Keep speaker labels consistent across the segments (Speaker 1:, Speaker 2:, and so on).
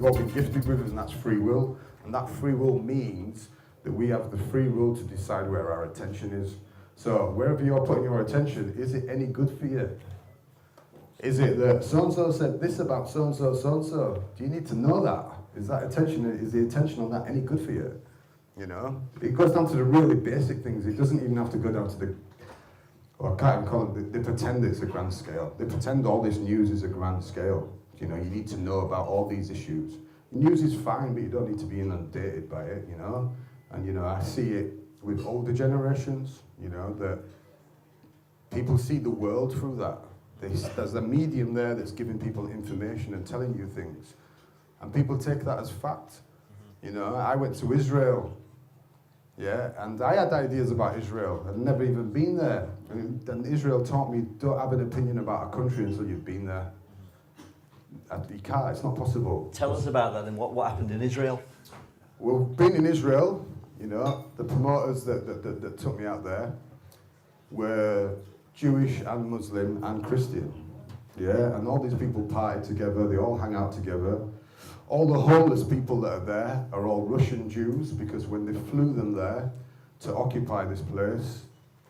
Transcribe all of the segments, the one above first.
Speaker 1: we've all been gifted with, and that's free will. And that free will means that we have the free will to decide where our attention is. So wherever you're putting your attention, is it any good for you? Is it that so-and-so said this about so-and-so, so-and-so? Do you need to know that? Is the attention on that any good for you? You know? It goes down to the really basic things. It doesn't even have to go down to the, well, I can't even call it, they pretend it's a grand scale. They pretend all this news is a grand scale. You know, you need to know about all these issues. News is fine, but you don't need to be inundated by it, you know? And, you know, I see it with older generations, you know, that people see the world through that. There's a medium there that's giving people information and telling you things. And people take that as fact. You know, I went to Israel, yeah, and I had ideas about Israel. I'd never even been there. And Israel taught me, don't have an opinion about a country until you've been there. You can't, it's not possible.
Speaker 2: Tell us about that then, what happened in Israel?
Speaker 1: Well, being in Israel, you know, the promoters that took me out there were Jewish and Muslim and Christian, yeah, and all these people party together, they all hang out together. All the homeless people that are there are all Russian Jews, because when they flew them there to occupy this place,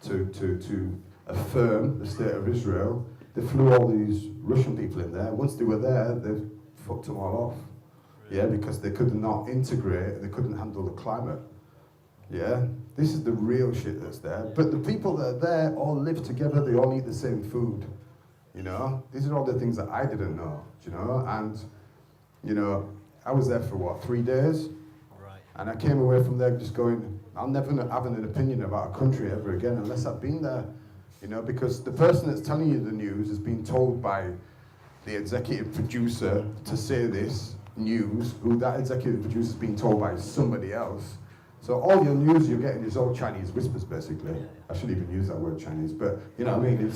Speaker 1: to affirm the state of Israel, they flew all these Russian people in there. Once they were there, they fucked them all off, yeah, because they could not integrate, they couldn't handle the climate. Yeah, this is the real shit that's there. But the people that are there all live together, they all eat the same food, you know? These are all the things that I didn't know, you know? And, you know, I was there for what, 3 days?
Speaker 2: Right.
Speaker 1: And I came away from there just going, I'll never have an opinion about a country ever again unless I've been there, you know? Because the person that's telling you the news has been told by the executive producer to say this news, who that executive producer has been told by somebody else. So all your news you're getting is all Chinese whispers, basically. I shouldn't even use that word Chinese, but you know what I mean?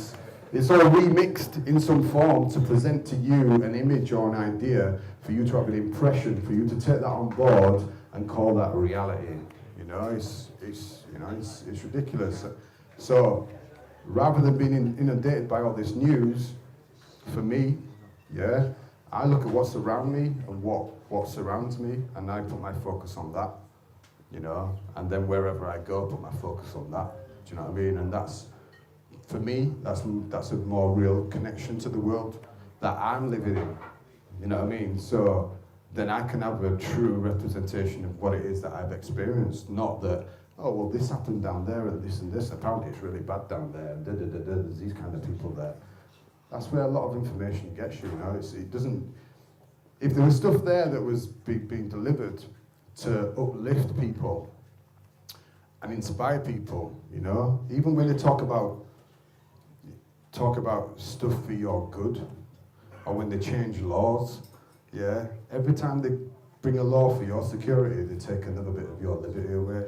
Speaker 1: It's all remixed in some form to present to you an image or an idea, for you to have an impression, for you to take that on board and call that reality. You know, it's ridiculous. So rather than being inundated by all this news, for me, yeah, I look at what's around me and what surrounds me, and I put my focus on that. You know, and then wherever I go, put my focus on that. Do you know what I mean? And that's, for me, that's a more real connection to the world that I'm living in. You know what I mean? So then I can have a true representation of what it is that I've experienced. Not that, oh, well, this happened down there and this. Apparently it's really bad down there. And there's these kind of people there. That's where a lot of information gets you. You know, it doesn't. If there was stuff there that was being delivered to uplift people and inspire people, you know, even when they talk about stuff for your good, or when they change laws, yeah, every time they bring a law for your security, they take another bit of your liberty away.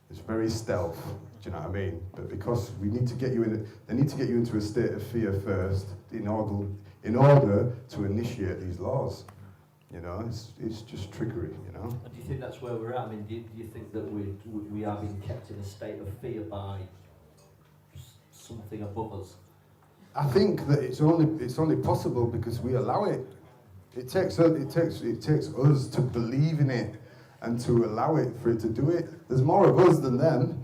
Speaker 1: It's very stealth, do you know what I mean? But because we need to get you in, they need to get you into a state of fear first in order to initiate these laws. You know, it's just trickery, you know.
Speaker 3: And do you think that's where we're at? I mean, do you think that we are being kept in a state of fear by something above us?
Speaker 1: I think that it's only possible because we allow it. It takes us to believe in it and to allow it for it to do it. There's more of us than them.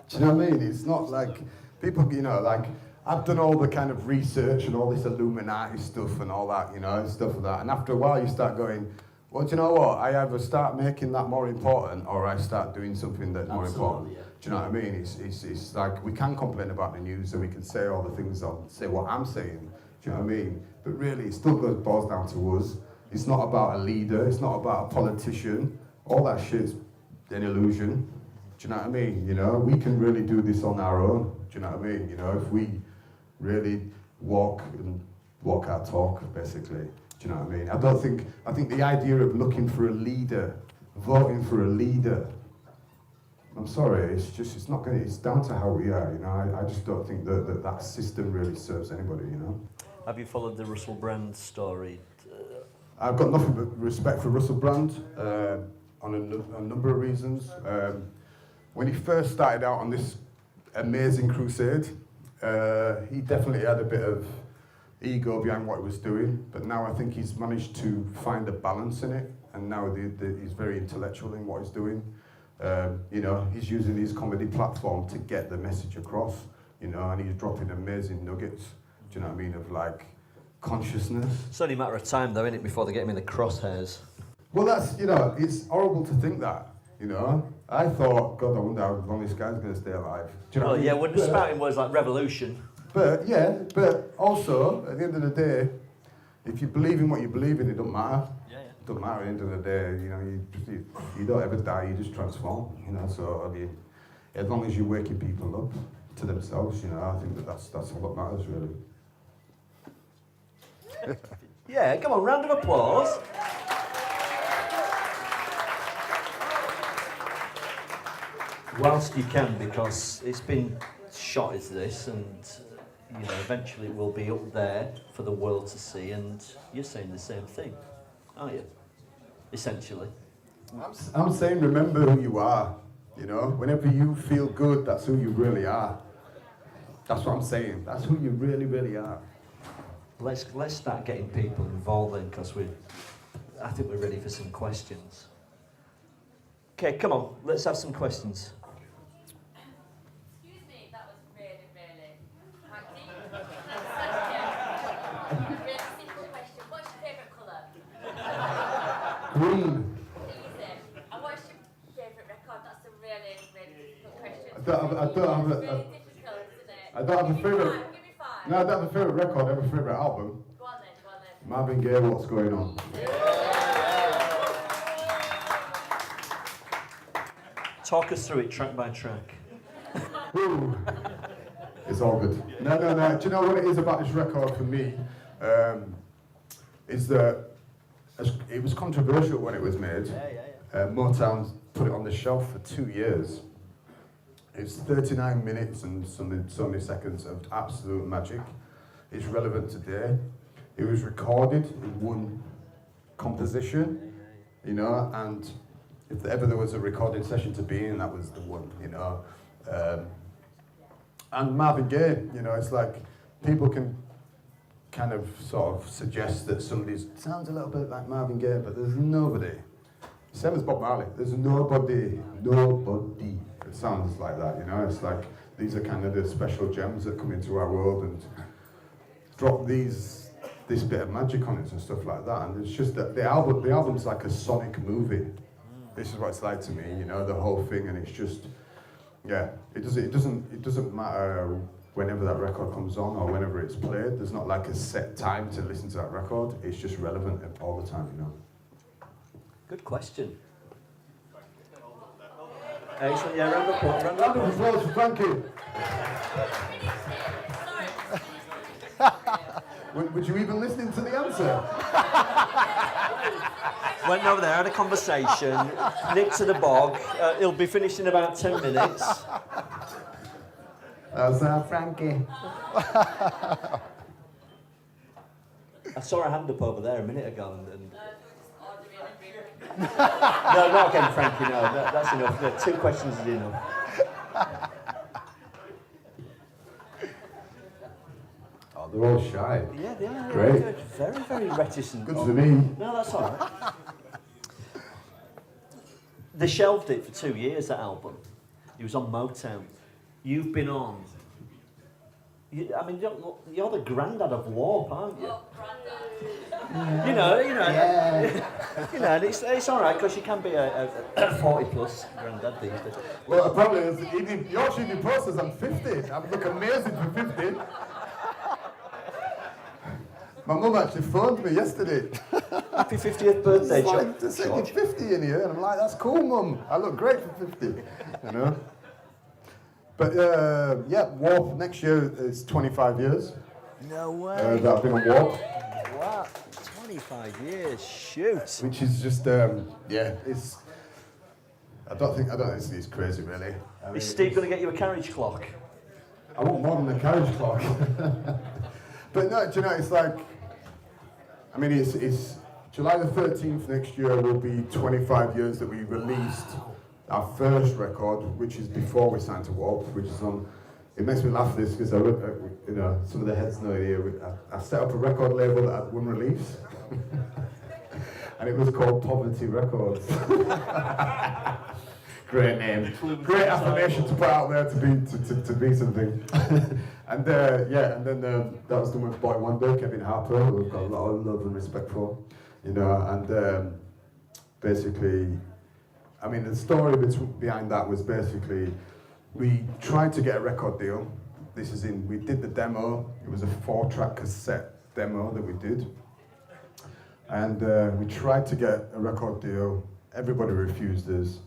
Speaker 1: Do you know what I mean? It's not like people, you know, like, I've done all the kind of research and all this Illuminati stuff and all that, you know, stuff like that. And after a while you start going, well, do you know what? I either start making that more important or I start doing something that's more important. Yeah. Do you know what I mean? It's like, we can complain about the news and we can say all the things, say what I'm saying. Do you know what I mean? But really, it still boils down to us. It's not about a leader. It's not about a politician. All that shit's an illusion. Do you know what I mean? You know, we can really do this on our own. Do you know what I mean? You know, if we really walk our talk, basically. Do you know what I mean? I think the idea of looking for a leader, voting for a leader, I'm sorry, it's not going to, it's down to how we are, you know. I just don't think that system really serves anybody, you know.
Speaker 2: Have you followed the Russell Brand story?
Speaker 1: I've got nothing but respect for Russell Brand on a number of reasons. When he first started out on this amazing crusade, he definitely had a bit of ego behind what he was doing, but now I think he's managed to find a balance in it, and now he's very intellectual in what he's doing. You know, he's using his comedy platform to get the message across, you know, and he's dropping amazing nuggets, do you know what I mean, of like consciousness.
Speaker 2: It's only a matter of time though, isn't it, before they get him in the crosshairs.
Speaker 1: Well, that's, you know, it's horrible to think that, you know. I thought, God, I wonder how long this guy's going to stay alive. Do you know what I mean?
Speaker 2: Yeah, when the spouting words like revolution.
Speaker 1: But also, at the end of the day, if you believe in what you believe in, it don't matter.
Speaker 2: Yeah.
Speaker 1: It don't matter at the end of the day, you know, you don't ever die, you just transform, you know, so I mean, as long as you're waking people up to themselves, you know, I think that's all that matters, really.
Speaker 2: Yeah, come on, round of applause. Whilst you can, because it's been shot as this, and you know, eventually it will be up there for the world to see, and you're saying the same thing, aren't you? Essentially.
Speaker 1: I'm saying remember who you are, you know, whenever you feel good, that's who you really are. That's what I'm saying, that's who you really, really are.
Speaker 2: Let's start getting people involved then, because I think we're ready for some questions. Okay, come on, let's have some questions.
Speaker 4: Excuse me, that was really, really hacky. A really simple question. What's your favourite colour?
Speaker 1: Green.
Speaker 4: Easy. And what's your favourite record? That's a really, really difficult question.
Speaker 1: I don't have
Speaker 4: It's really difficult, isn't it?
Speaker 1: I don't have a
Speaker 4: Give me
Speaker 1: favourite.
Speaker 4: five, give me five.
Speaker 1: No, I don't have a favourite record, I have a favourite album.
Speaker 4: Go on then.
Speaker 1: Marvin Gaye, What's Going On.
Speaker 2: Talk us through it track by track.
Speaker 1: Woo. It's all good. No. Do you know what it is about this record for me? Is that it was controversial when it was made. Motown put it on the shelf for 2 years. It's 39 minutes and so many seconds of absolute magic. It's relevant today. It was recorded in one composition, you know, and if ever there was a recording session to be in, that was the one, you know. And Marvin Gaye, you know, it's like people can kind of sort of suggest that somebody sounds a little bit like Marvin Gaye, but there's nobody. Same as Bob Marley, there's nobody that sounds like that, you know. It's like these are kind of the special gems that come into our world and drop this bit of magic on it and stuff like that. And it's just that the album's like a sonic movie. This is what it's like to me, you know, the whole thing, and it's just, yeah, it doesn't matter whenever that record comes on or whenever it's played. There's not like a set time to listen to that record. It's just relevant all the time, you know.
Speaker 2: Good question. Excellent, yeah, round of applause.
Speaker 1: Round of applause for Frankie. Would you even listen to the answer?
Speaker 2: Went over there, had a conversation, nipped to the bog. He'll be finished in about 10 minutes.
Speaker 1: That's Frankie.
Speaker 2: I saw a hand up over there a minute ago. No, not again, Frankie, no. That's enough. No, 2 questions is enough.
Speaker 1: Oh, they're all shy.
Speaker 2: Yeah, they are.
Speaker 1: Great.
Speaker 2: Good. Very, very reticent.
Speaker 1: Good for me.
Speaker 2: No, that's all right. They shelved it for 2 years, that album. It was on Motown. You've been on. You're the granddad of warp, aren't you?
Speaker 4: Oh, granddad.
Speaker 2: You know.
Speaker 1: Yeah.
Speaker 2: You know, and it's all right because you can be a 40-plus granddad these days.
Speaker 1: Well, apparently, you're shooting process. I'm 50. I look amazing for 50. My mum actually phoned me yesterday.
Speaker 2: Happy 50th birthday,
Speaker 1: It's like,
Speaker 2: George.
Speaker 1: they're saying 50 in here, and I'm like, that's cool, Mum. I look great for 50, you know. But yeah, Warp next year is 25 years.
Speaker 2: No way.
Speaker 1: That I've been on Warp,
Speaker 2: Wow, 25 years. Shoot.
Speaker 1: which is just yeah, it's. I don't think it's crazy really. I mean,
Speaker 2: Is Steve going to get you a carriage clock?
Speaker 1: I want more than a carriage clock. But no, do you know, it's like, I mean, it's July the 13th next year will be 25 years that we released our first record, which is before we signed to Warp, which is on it makes me laugh this because you know, some of the heads know here. I set up a record label that had one release, and it was called Poverty Records. Great name, great affirmation to put out there to be something. And yeah, and then that was done with Boy Wonder, Kevin Harper, who I've got a lot of love and respect for, you know. And basically, I mean, the story behind that was basically we tried to get a record deal. We did the demo. It was a 4-track cassette demo that we did, and we tried to get a record deal. Everybody refused us.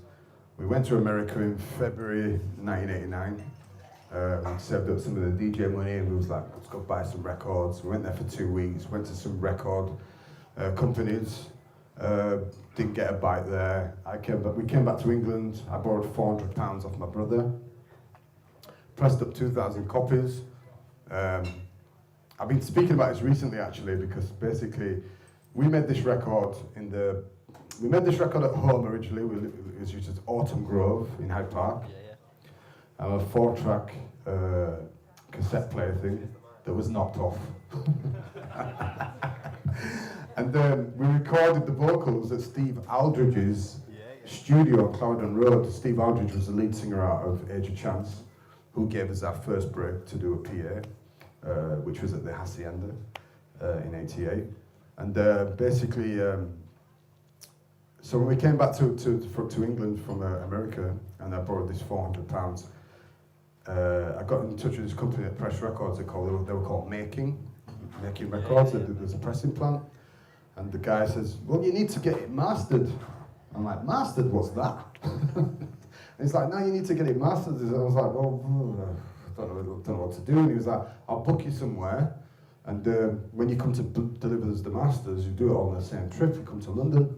Speaker 1: We went to America in February 1989. We saved up some of the DJ money and we was like, let's go buy some records. We went there for 2 weeks, went to some record companies, didn't get a bite there. We came back to England. I borrowed £400 off my brother, pressed up 2,000 copies. I've been speaking about this recently actually because basically we made this record at home originally. It was used as Autumn Grove in Hyde Park. A 4-track cassette player thing that was knocked off. And then we recorded the vocals at Steve Aldridge's studio on Clarendon Road. Steve Aldridge was the lead singer out of Age of Chance, who gave us our first break to do a PA, which was at the Hacienda in '88. And basically, so when we came back to England from America, and I borrowed this £400, I got in touch with this company at Press Records. They were called Making Records. There's a pressing plant, and the guy says, "Well, you need to get it mastered." I'm like, "Mastered? What's that?" And he's like, "No, you need to get it mastered." I was like, "Well, I don't know what to do." And he was like, "I'll book you somewhere, and when you come to deliver us the masters, you do it all on the same trip. You come to London."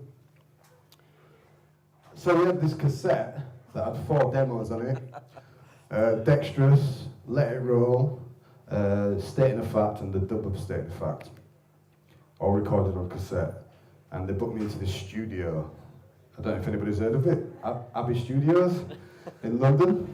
Speaker 1: So we had this cassette that had 4 demos on it. Dexterous, Let It Roll, State of Fact, and the dub of State of Fact. All recorded on cassette. And they booked me into this studio. I don't know if anybody's heard of it. Abbey Studios in London.